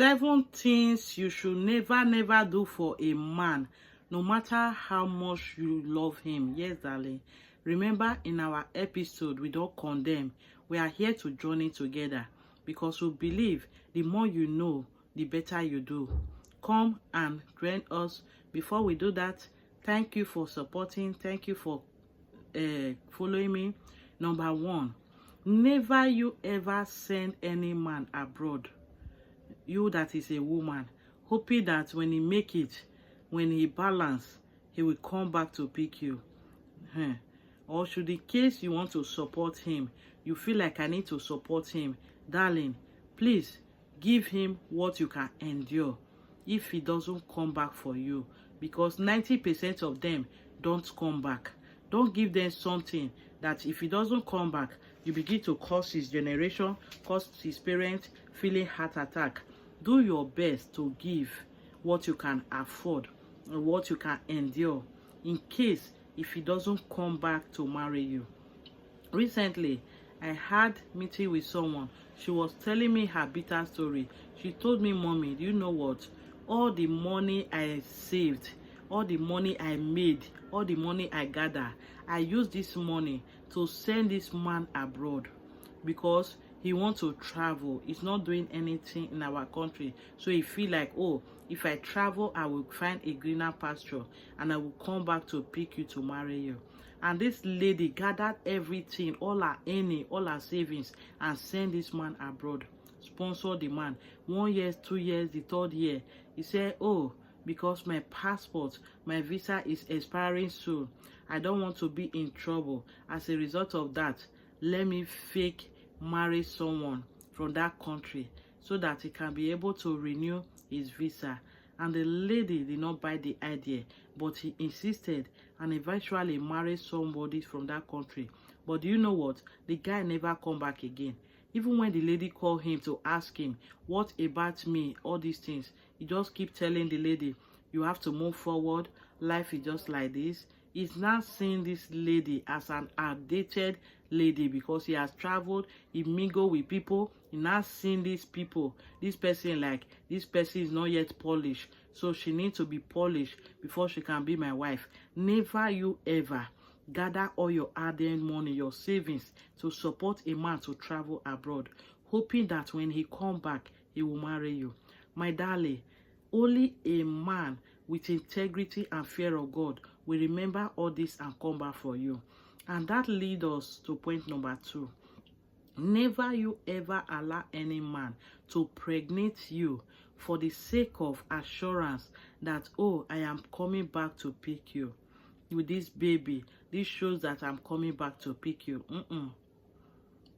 7 things you should never do for a man, no matter how much you love him. Yes, darling. Remember, in our episode, we don't condemn. We are here to journey together because we believe the more you know, the better you do. Come and join us. Before we do that, thank you for supporting. Thank you for following me. Number 1, never you ever send any man abroad. You that is a woman, hoping that when he make it, when he balance, he will come back to pick you. Or should the case you want to support him, you feel like I need to support him, darling, please give him what you can endure if he doesn't come back for you, because 90% of them don't come back. Don't give them something that if he doesn't come back, you begin to cause his generation, cause his parents feeling heart attack. Do your best to give what you can afford and what you can endure in case if he doesn't come back to marry you. Recently, I had meeting with someone. She was telling me her bitter story. She told me, Mommy, do you know what? All the money I saved, all the money I made, all the money I gathered, I used this money to send this man abroad because he wants to travel. He's not doing anything in our country. So he feel like, oh, if I travel, I will find a greener pasture and I will come back to pick you to marry you. And this lady gathered everything, all her earning, all her savings, and sent this man abroad. Sponsor the man. 1 year, 2 years, the 3rd year. He said, oh, because my passport, my visa is expiring soon. I don't want to be in trouble. As a result of that, let me fake marry someone from that country so that he can be able to renew his visa. And the lady did not buy the idea, but he insisted and eventually married somebody from that country. But do you know what? The guy never come back again. Even when the lady called him to ask him, what about me, all these things, he just keep telling the lady, you have to move forward, life is just like this. He's not seeing this lady as an outdated lady because he has traveled, he mingle with people, he not seeing these people, this person like, this person is not yet polished, so she needs to be polished before she can be my wife. Never you ever gather all your hard-earned money, your savings, to support a man to travel abroad, hoping that when he come back, he will marry you. My darling, only a man with integrity and fear of God will remember all this and come back for you. And that leads us to point number 2. Never you ever allow any man to pregnate you for the sake of assurance that, oh, I am coming back to pick you. With this baby, this shows that I'm coming back to pick you.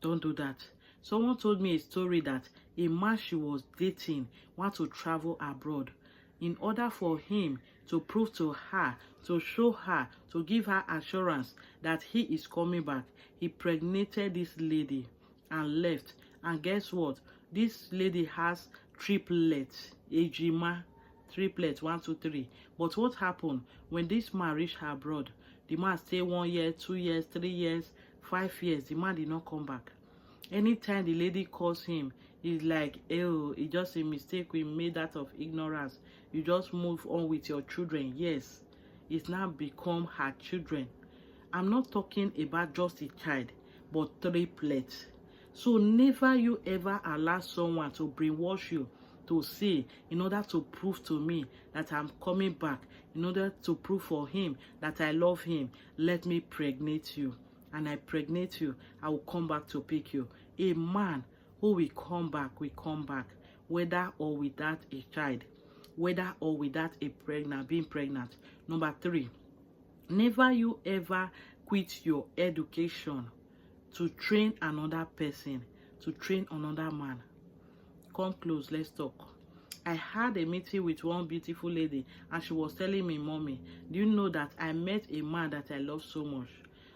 Don't do that. Someone told me a story that a man she was dating want to travel abroad. In order for him to prove to her, to show her, to give her assurance that he is coming back, he impregnated this lady and left. And guess what? This lady has triplets, ejima, triplets, 1, 2, 3. But what happened when this man reached her abroad? The man stayed 1 year, 2 years, 3 years, 5 years. The man did not come back. Anytime the lady calls him, he's like, oh, it's just a mistake we made out of ignorance. You just move on with your children. Yes, it's now become her children. I'm not talking about just a child, but triplets. So never you ever allow someone to brainwash you to say, in order to prove to me that I'm coming back, in order to prove for him that I love him, let me pregnate you. And I pregnate you, I will come back to pick you. A man who will come back, whether or without a child, whether or without being pregnant. Number 3, never you ever quit your education to train another person, to train another man. Come close, let's talk. I had a meeting with one beautiful lady and she was telling me, Mommy, do you know that I met a man that I love so much?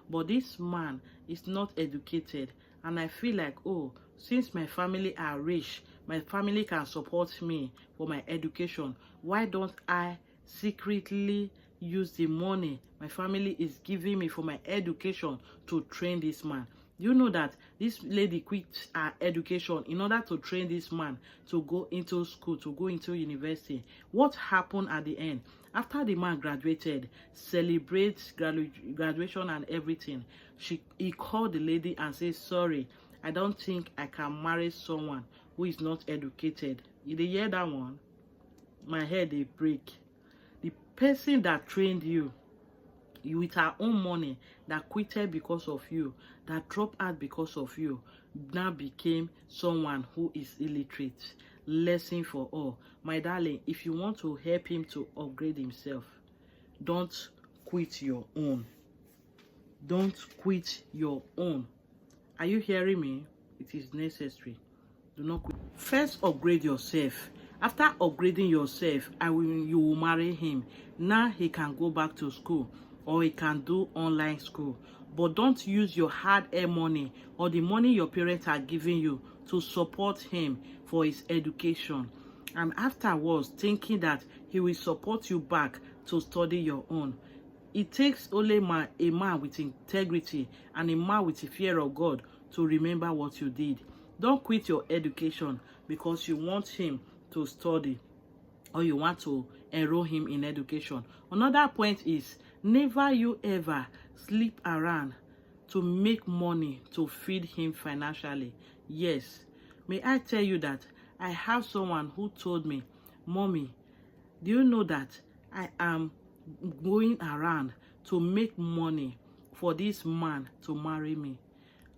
But this man is not educated, and I feel like, oh, since my family are rich, my family can support me for my education, why don't I secretly use the money my family is giving me for my education to train this man? You know that this lady quit her education in order to train this man to go into school, to go into university. What happened at the end? After the man graduated, celebrates graduation and everything, he called the lady and said, sorry, I don't think I can marry someone who is not educated. You dey hear that one? My head dey break. The person that trained you with her own money, that quitted because of you, that dropped out because of you, now became someone who is illiterate. Lesson for all. My darling, if you want to help him to upgrade himself, don't quit your own. Don't quit your own. Are you hearing me? It is necessary. Do not quit. First, upgrade yourself. After upgrading yourself, you will marry him. Now he can go back to school, or he can do online school. But don't use your hard-earned money or the money your parents are giving you to support him for his education. And afterwards, thinking that he will support you back to study your own. It takes only a man with integrity and a man with the fear of God to remember what you did. Don't quit your education because you want him to study or you want to enroll him in education. Another point is, never you ever sleep around to make money to feed him financially. Yes, may I tell you that I have someone who told me, Mommy, do you know that I am going around to make money for this man to marry me?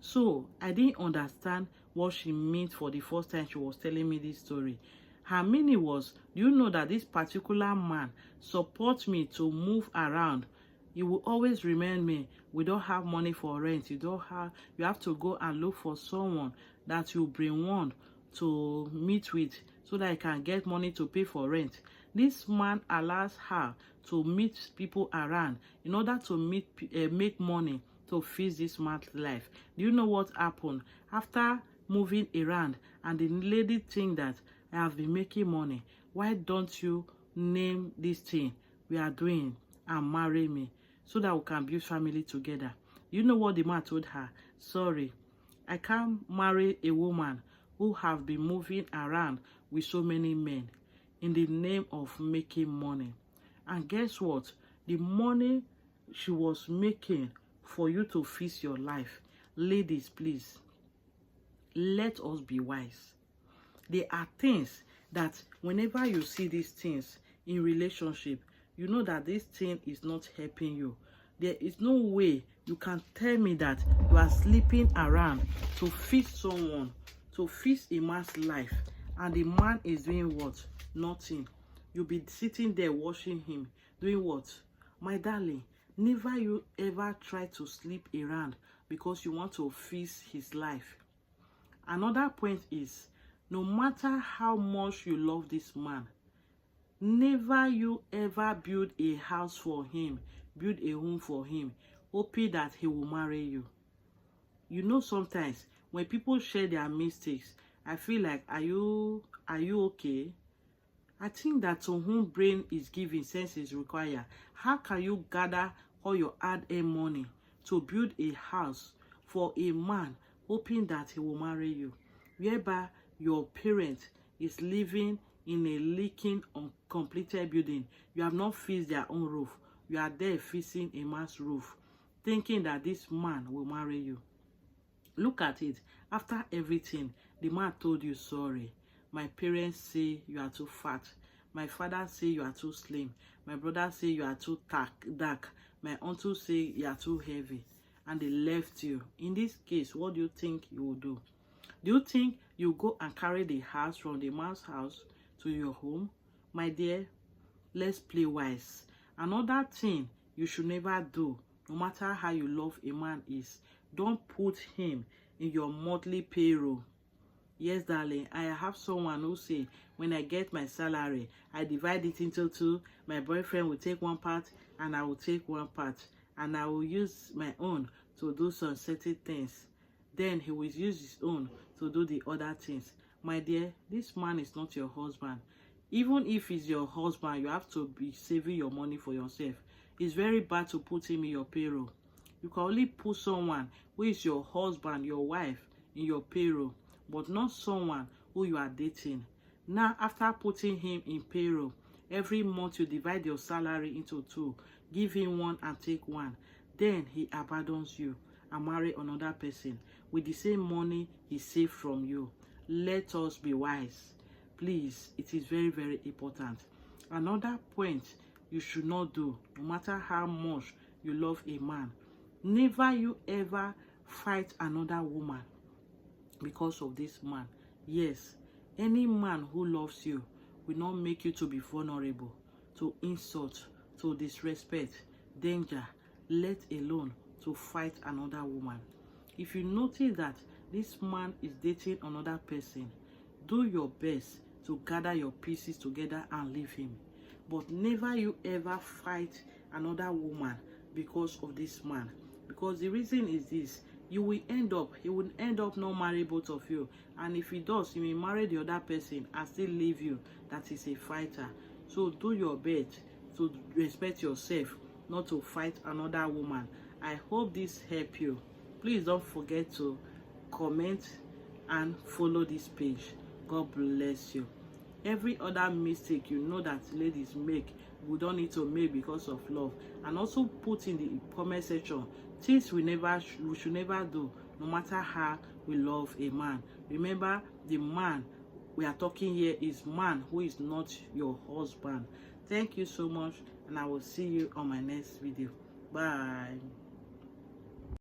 So I didn't understand what she meant for the first time she was telling me this story. Her meaning was, do you know that this particular man supports me to move around? He will always remind me, we don't have money for rent. You have to go and look for someone that you bring one to meet with so that I can get money to pay for rent. This man allows her to meet people around in order to make money to feed this man's life. Do you know what happened? After moving around and the lady think that I have been making money, why don't you name this thing we are doing and marry me so that we can build family together? You know what the man told her? Sorry, I can't marry a woman who have been moving around with so many men in the name of making money. And guess what? The money she was making for you to fix your life. Ladies, please, let us be wise. There are things that whenever you see these things in relationship, you know that this thing is not helping you. There is no way you can tell me that you are sleeping around to fix someone, to fix a man's life, and the man is doing what? Nothing. You'll be sitting there watching him doing what? My darling, never you ever try to sleep around because you want to fix his life. Another point is, no matter how much you love this man, never you ever build a house for him, build a home for him, hoping that he will marry you. You know, sometimes when people share their mistakes, I feel like, are you okay? I think that to whom brain is given, sense is required. How can you gather all your hard-earned money to build a house for a man, hoping that he will marry you, whereby your parent is living in a leaking, uncompleted building? You have not fixed their own roof. You are there fixing a man's roof, thinking that this man will marry you. Look at it. After everything, the man told you, sorry, my parents say you are too fat. My father say you are too slim. My brother say you are too dark. My uncle say you are too heavy. And they left you. In this case, what do you think you will do? Do you think you go and carry the house from the man's house to your home? My dear, let's play wise. Another thing you should never do, no matter how you love a man, is don't put him in your monthly payroll. Yes, darling, I have someone who say, when I get my salary, I divide it into two. My boyfriend will take one part and I will take one part. And I will use my own to do some certain things. Then he will use his own to do the other things. My dear, this man is not your husband. Even if he's your husband, you have to be saving your money for yourself. It's very bad to put him in your payroll. You can only put someone who is your husband, your wife, in your payroll, but not someone who you are dating. Now, after putting him in payroll, every month you divide your salary into two, give him one and take one. Then he abandons you and marry another person with the same money he saved from you. Let us be wise. Please, it is very, very important. Another point you should not do, no matter how much you love a man, never you ever fight another woman because of this man. Yes, any man who loves you will not make you to be vulnerable, to insult, to disrespect, danger, let alone to fight another woman. If you notice that this man is dating another person, do your best to gather your pieces together and leave him. But never you ever fight another woman because of this man. Because the reason is this: he will end up not marry both of you. And if he does, he may marry the other person and still leave you. That is a fighter. So do your best to respect yourself, not to fight another woman. I hope this helped you. Please don't forget to comment and follow this page. God bless you. Every other mistake you know that ladies make, we don't need to make because of love. And also put in the comment section things we should never do, no matter how we love a man. Remember, the man we are talking here is man who is not your husband. Thank you so much, and I will see you on my next video. Bye.